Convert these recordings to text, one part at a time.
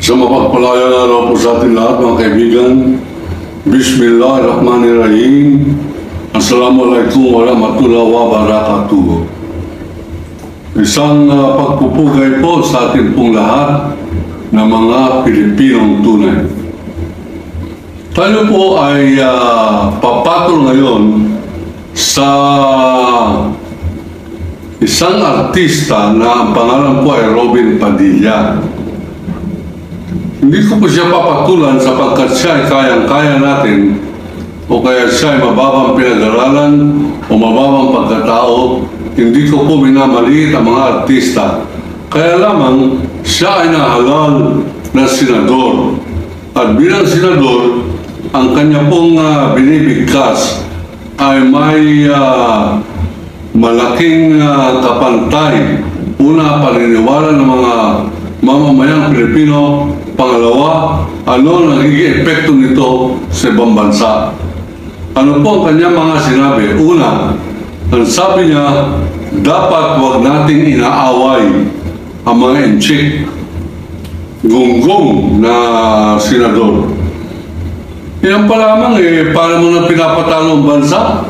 Sa mapagpalayang araw po sa ating lahat, mga kaibigan. Bismillahirrahmanirrahim. Assalamualaikum warahmatullahi wabarakatuh. Isang pagpupugay po sa ating pong lahat ng mga Pilipinong tunay. Tayo po ay papatol ngayon sa isang artista na ang pangalan po ay Robin Padilla. Hindi ko po siya papatulan sapagkat siya ay kayang-kaya natin o kaya siya ay mababang pinag-aralan o mababang pagkatao. Hindi ko po minamaliit ang mga artista. Kaya lamang siya ay nahalal na senador. At bilang senador, ang kanya pong binibigkas ay may malaking kapantay. Una, paniniwala ng mga mamamayang Pilipino. Pangalawa, ano nagiging epekto nito sa ibang bansa? Ano po ang kanyang mga sinabi? Una, ang sabi niya, dapat huwag nating inaaway ang mga enchik, gunggong na senador. Yan pa lamang para mo na pinapatalo ang bansa.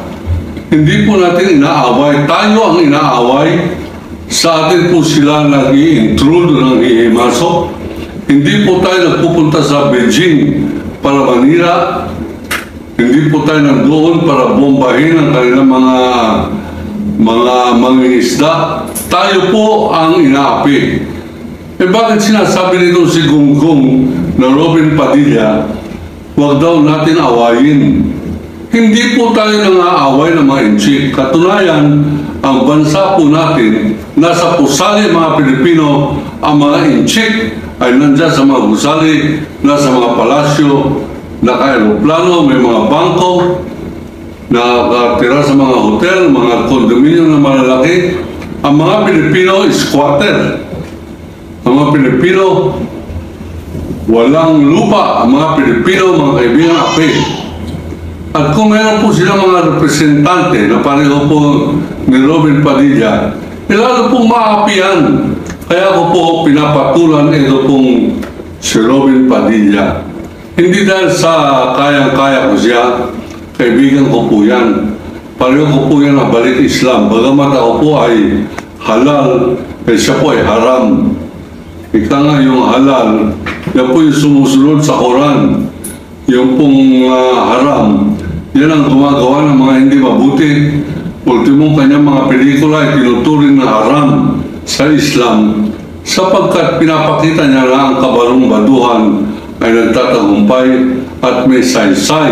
Hindi po natin inaaway. Tayo ang inaaway. Sa atin po sila nag-i-intrude, nag-i-imasok. Hindi po tayo nagpupunta sa Beijing para manira. Hindi po tayo nandoon para bombahin ang kanilang mga mangingisda. Tayo po ang inaapi. Bakit sinasabi nito si Gunggong na Robin Padilla, huwag daw natin awayin? Hindi po tayo nang-aaway ng mga enchik. Katunayan, ang bansa po natin, nasa pusali mga Pilipino, ang mga enchik ay nandyan sa mga gusali, nasa mga palasyo, naka-aeroplano, may mga bangko, nakatira sa mga hotel, mga kondominium na malalaki. Ang mga Pilipino is squatter. Ang mga Pilipino, walang lupa. Ang mga Pilipino, mga kaibigan, api. At kung meron po silang mga representante na pareho po ni Robin Padilla, lalo pong maapi yan. Kaya ko po pinapatulan ito pong si Robin Padilla. Hindi dahil sa kayang-kaya ko siya, kaibigan ko po yan. Pareho ko po yan na balik Islam. Bagamat ako po ay halal, siya po ay haram. Ika nga yung halal, yan po yung sumusunod sa Quran. Yung pong haram, yan ang gumagawa ng mga hindi mabuti. Ultimong kanyang mga pelikula ay tinuturing na haram sa Islam sapagkat pinapakita niya na ang kabarong-baduhan ay nagtatagumpay at may saysay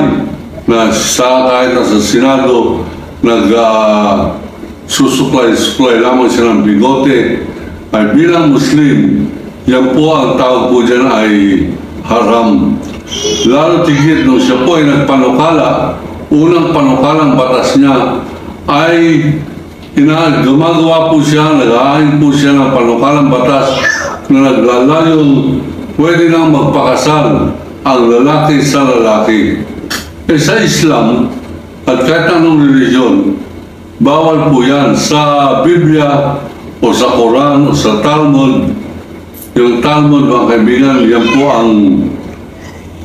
na kahit na sa Senado nagsusuklay-suklay lamang siya ng bigote. Ay bilang Muslim, yan po ang tawag po dyan ay haram. Lalo tigit nung siya po ay nagpanukala, unang panukalang batas niya ay gumagawa po siya, nag-aahin po siya ng panukalang batas na naglalayong pwede nang magpakasal ang lalaki sa lalaki. Sa Islam at kahit anong religion, bawal po yan. Sa Biblia o sa Quran o sa Talmud, yung Talmud, mga kaibigan, yan po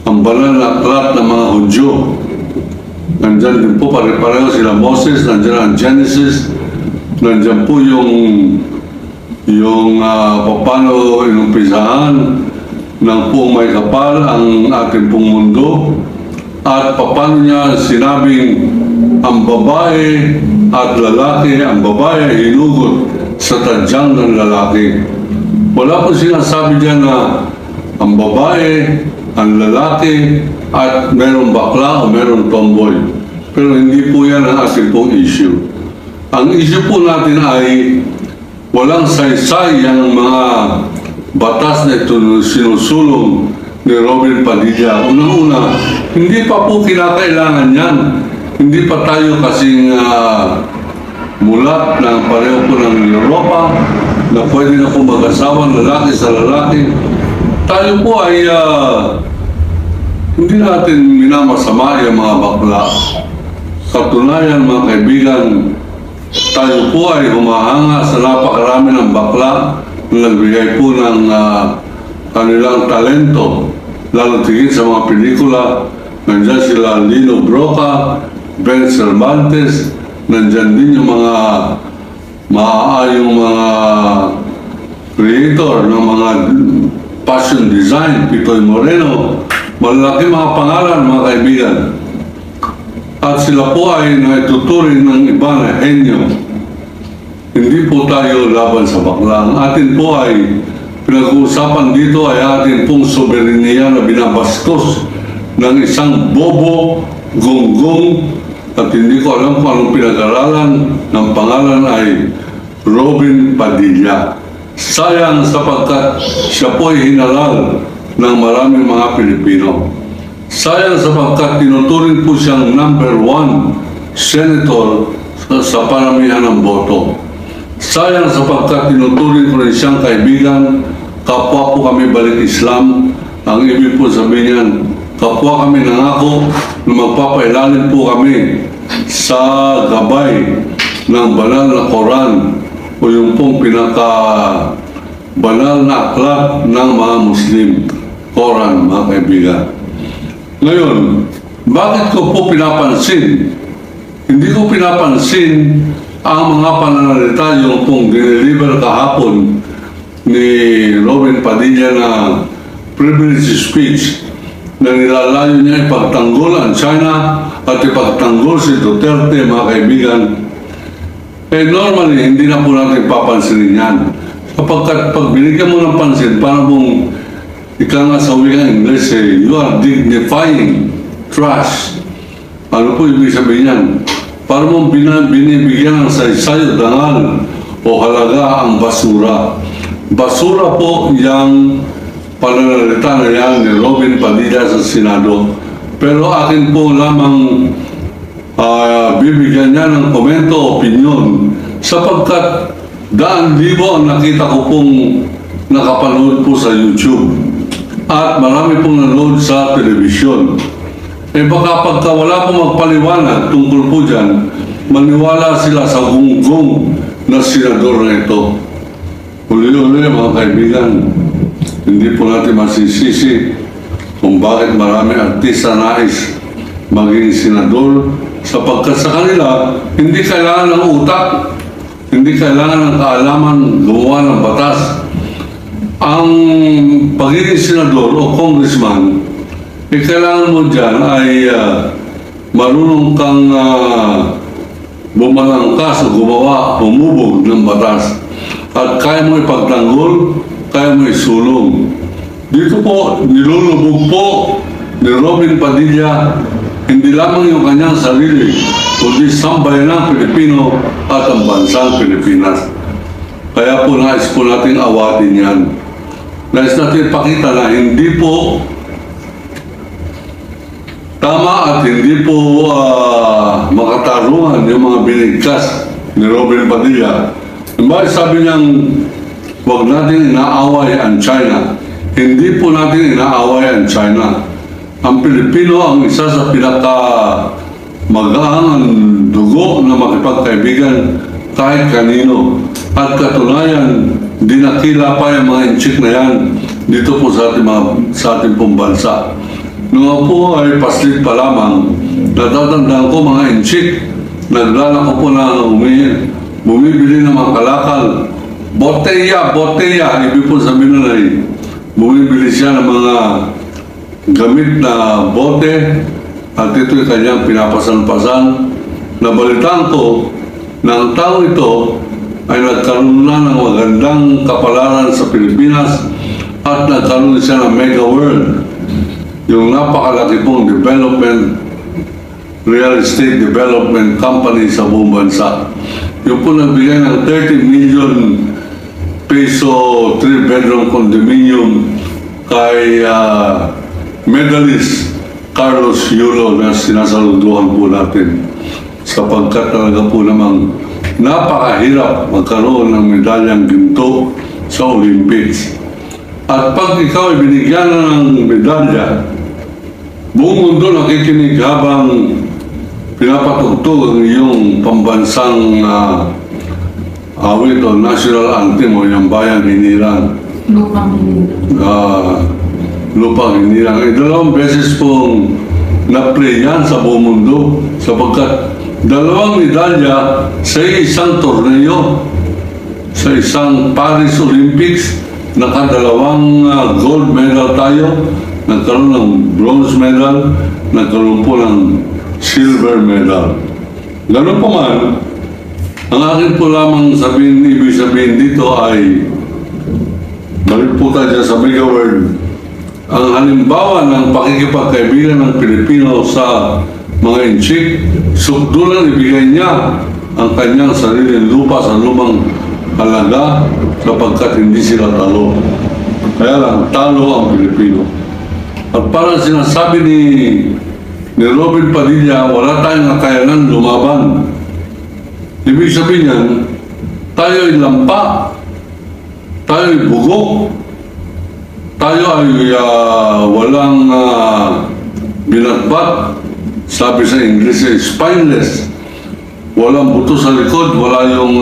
ang banal na aklat ng mga Hudyo. Nandyan din po pare-pareho sila Moses, nandyan ang Genesis, nandyan po yung paano inumpisahan ng pong may kapal ang ating pong mundo at paano niya sinabing ang babae at lalaki, ang babae ay hinugot sa tadyang ng lalaki. Wala po sinasabi dyan na ang babae, ang lalaki, at merong bakla o merong tomboy. Pero hindi po yan ang ating pong issue. Ang issue po natin ay walang saysay ang mga batas na ito sinusulong ni Robin Padilla. Unang-una, hindi pa po kinakailangan yan. Hindi pa tayo kasing mulat ng pareho po ng Europa na pwede na po mag-asawa lalaki sa lalaki. Tayo po ay hindi natin minamasama yung mga bakla. Katunayan, mga kaibigan, tayo po ay humahanga sa napakarami ng bakla na nagbigay po ng kanilang talento, lalo tigit sa mga pelikula. Nandiyan sila Lino Broca, Ben Cervantes, nandiyan din yung mga maaayong mga creator ng mga fashion design, Pitoy Moreno, malaki mga pangalan, mga kaibigan. At sila po ay naituturing ng iba na henyo. Hindi po tayo laban sa bakla. Ang atin po ay pinag-uusapan dito ay atin pong soberenya na binabastos ng isang bobo, gonggong, at hindi ko alam kung anong pinag-aralan ng pangalan ay Robin Padilla. Sayang sapagkat siya po ay hinalal ng maraming mga Pilipino. Sayang sapagkat tinuturing po siyang number 1 senator sa paramihan ng boto. Sayang sapagkat tinuturing ko rin siyang kaibigan, kapwa po kami balik Islam. Ang ibig po sabihin niyan, kapwa kami nangako na magpapailalim po kami sa gabay ng banal na Quran o yung pong pinaka-banal na aklat ng mga Muslim, Quran, mga kaibigan. Ngayon, bakit ko po pinapansin? Hindi ko pinapansin ang mga pananalita yung pong dineliver kahapon ni Robin Padilla na privilege speech na nilalayo niya ipagtanggol ang China at ipagtanggol si Duterte, mga kaibigan. Normally, hindi na po natin papansinin yan. Kapagkat pag binigyan mo ng pansin, para mong ika nga sa wikang English, you are dignifying trash. Ano po ibig sabihin yan? Para mong binibigyan ng saysay, dangal o halaga ang basura. Basura po yung pananalita na yan ni Robin Padilla sa Senado. Pero akin po lamang bibigyan niya ng komento, opinyon, sapagkat daan-libo ang nakita ko pong nakapanood po sa YouTube at marami pong nanood sa telebisyon. Baka pagka wala pong magpaliwanag tungkol po dyan, maniwala sila sa gunggong na senador na ito. Uli-uli mga kaibigan, hindi po natin masisisi kung bakit marami artista nais maging senador, sapagkat sa kanila hindi kailangan ng utak, hindi kailangan ng kaalaman gumawa ng batas. Ang pagiging senador o congressman, kailangan mo dyan ay marunong kang bumalangkas o gumawa, bumubog ng batas. At kaya mo ipagtanggol, kaya mo isulong. Dito po, nilulubog po ni Robin Padilla hindi lamang yung kanyang sarili, kundi sambayan ng Pilipino at ang bansang Pilipinas. Kaya po nais po natin awatin yan. Nais natin pakita na hindi po tama at hindi po makatarungan yung mga binigkas ni Robin Padilla. Diba, sabi niyang huwag natin inaaway ang China. Hindi po natin inaaway ang China. Ang Pilipino ang isa sa pinaka-magaang dugo na makipagkaibigan kahit kanino. At katunayan, dinakila pa yung mga inchik na yan dito po sa ating pong bansa. Noong po ay paslit pa lamang, natatandaan ko mga inchik, naglalako po na bumibili ng mga kalakal. Botella, ibig po sabihin na bumibili siya ng mga gamit na bote at ito'y kanyang pinapasan-pasan. Nabalitaan ko na ang tao ito ay nagkaroon na ng magandang kapalaran sa Pilipinas at nagkaroon siya ng Mega World, yung napakalaki pong real estate development company sa buong bansa. Yung po nagbigay ng 30 million peso 3-bedroom condominium kay medalist Carlos Yulo na sinasaluduhan po natin, sapagkat talaga po namang napakahirap magkaroon ng medalyang ginto sa Olympics. At pag ikaw ay binigyan ng medalya, buong mundo nakikinig habang pinapatugtog ang iyong pambansang awit o national anthem o yung bayang hiniran. Lupang lupang hinirang. Dalawang beses pong na-play yan sa buong mundo sapagkat dalawang medalya sa isang torneo, sa isang Paris Olympics, nakadalawang gold medal tayo, nagkaroon ng bronze medal, nagkaroon po ng silver medal. Ganun po man, ang akin po lamang ibig sabihin dito ay balik po tayo sa mega world. Ang halimbawa ng pakikipagkaibigan ng Pilipino sa mga inchik, sukdulan ibigay niya ang kanyang sariling lupa sa lumang halaga sapagkat hindi sila talo. Kaya lang, talo ang Pilipino. At parang sinasabi ni Robin Padilla, wala tayong kakayanan lumaban. Ibig sabihin yan, tayo ay lampa, tayo ay bugok, tayo ay walang binatbat. Sabi sa English ay spineless. Walang buto sa likod, wala yung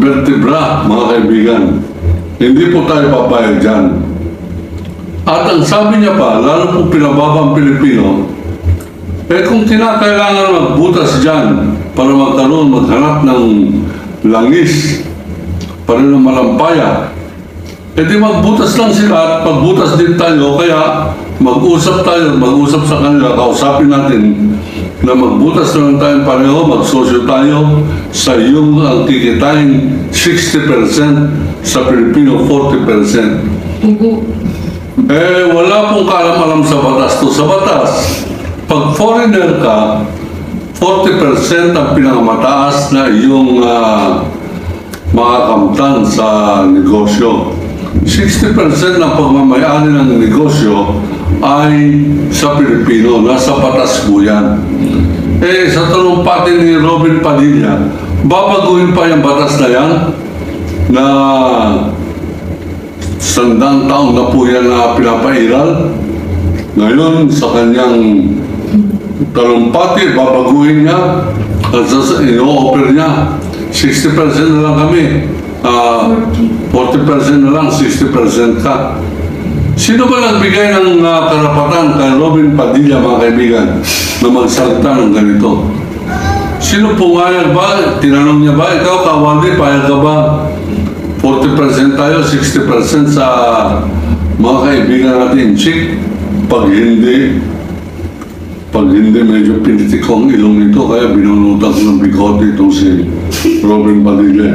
vertebra, mga kaibigan. Hindi po tayo papayag dyan. At ang sabi niya pa, lalo po pinababa ang Pilipino, kung kinakailangan magbutas dyan para maghanap ng langis, para ng malampaya, di magbutas lang sila at pagbutas din tayo, kaya mag-usap sa kanila, kausapin natin na magbutas na lang tayo pareho, magsosyo tayo sa iyong ang kikitain 60%, sa Pilipino 40%. Wala pong kaalam-alam sa batas to. Sa batas, pag foreigner ka, 40% ang pinakamataas na iyong makakamtan sa negosyo. 60% ng pagmamayari ng negosyo ay sa Pilipino. Nasa batas po yan. Sa talumpati ni Robin Padilla, babaguhin pa yung batas na yan na 100 taon na po yan na pinapairal. Ngayon, sa kanyang talumpati, babaguhin niya at ino-offer niya 60% na lang kami. 40% na lang, 60% ka. Sino ba nagbigay ng karapatan kay Robin Padilla, mga kaibigan, na magsalita ng ganito? Sino pumayag ba? Tinanong niya ba? Ikaw, Kawandi, payag ka ba? 40% tayo, 60% sa mga kaibigan natin, chick. Pag hindi medyo pinitik ko ang ilong nito, kaya binunutan ko ng bigote itong si Robin Padilla.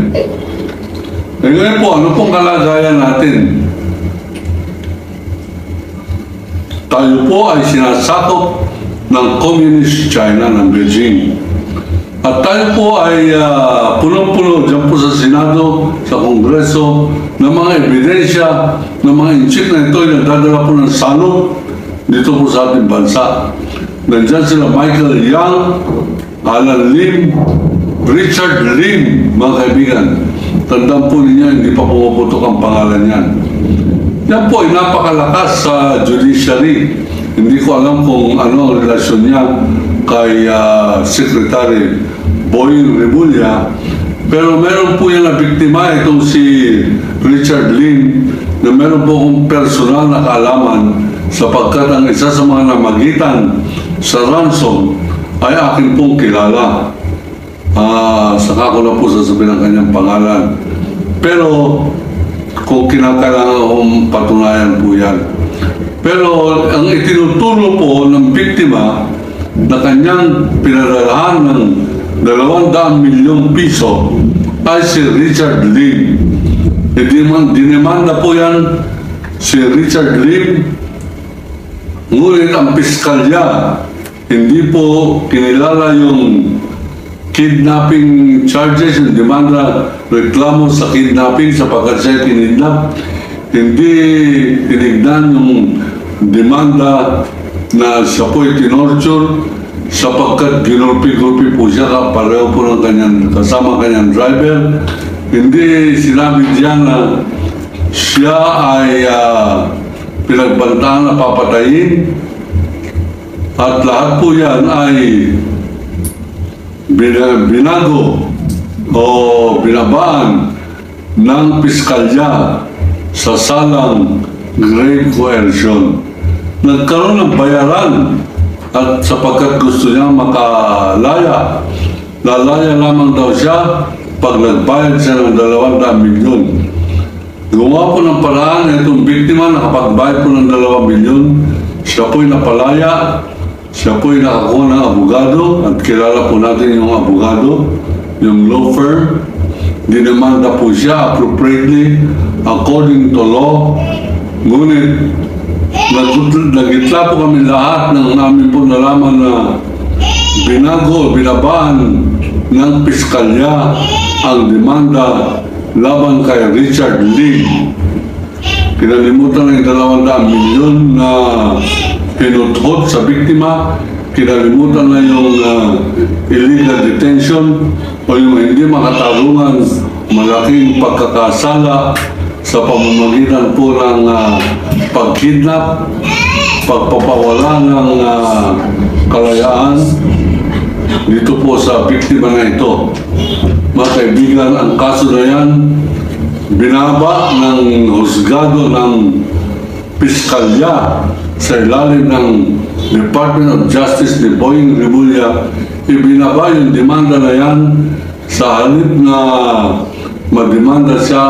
Ngayon po, ano pong kalagayan natin? Tayo po ay sinasakop ng Communist China, ng Beijing. At tayo po ay punong-puno dyan po sa Senado, sa Kongreso, ng mga ebidensya ng mga inchik na ito ay nagdadala po ng salot dito po sa ating bansa. Nandyan sila Michael Yang, Alan Lim, Richard Lim, mga kaibigan. Tandaan po ninyo, hindi pa pumuputok ang pangalan yan. Yan po ay napakalakas sa judiciary. Hindi ko alam kung ano ang relasyon niya kay Secretary Boying Remulla. Pero meron po yan na biktima, itong si Richard Lim, na meron po akong personal na kaalaman sapagkat ang isa sa mga namagitan sa ransom ay akin pong kilala. Saka ko na po sasabihin ang kanyang pangalan. Pero kung kinakailangan akong patunayan po yan. Pero ang itinuturo po ng biktima na kanyang pinadalahan ng 200 milyong piso ay si Richard Lim. Dinimanda po yan si Richard Lim. Ngunit ang piskalya hindi po kinilala yung kidnapping charges, yung demanda, reklamo sa kidnapping sapagkat siya kinidnap. Hindi tinignan yung demanda na siya po'y tinorture sapagkat ginulpi-gulpi po siya pareho po ng kasama kanyang driver. Hindi sinabi diyan na siya ay pinagbantaan na papatayin at lahat po yan ay binago o binabaan ng piskalya sa salang grave coercion. Nagkaroon ng bayaran at sapagkat gusto niya makalaya, lalaya lamang daw siya pag nagbayad siya ng 200 milyon. Gumawa po ng paraan itong biktima, nakapagbayad po ng 2 milyon, siya po'y napalaya, siya po'y nakakuha ng abogado at kilala po natin yung abogado, yung law firm. Dinamanda po siya appropriately according to law. Ngunit nagitla po kami lahat ng namin po nalaman na binago, binabaan ng piskalya ang demanda laban kay Richard Lee. Kinalimutan ng 200 milyon na pinuthot sa biktima, kinalimutan na yung illegal detention o yung hindi makatarungan malaking pagkakasala sa pamamagitan po ng pagkidnap, pagpapawala ng kalayaan dito po sa biktima na ito. Mga kaibigan, ang kaso na yan, binaba ng husgado ng piskalya sa ilalim ng Department of Justice ni Boying Rimulya. Ibinaba yung demanda na yan sa halip na magdemanda siya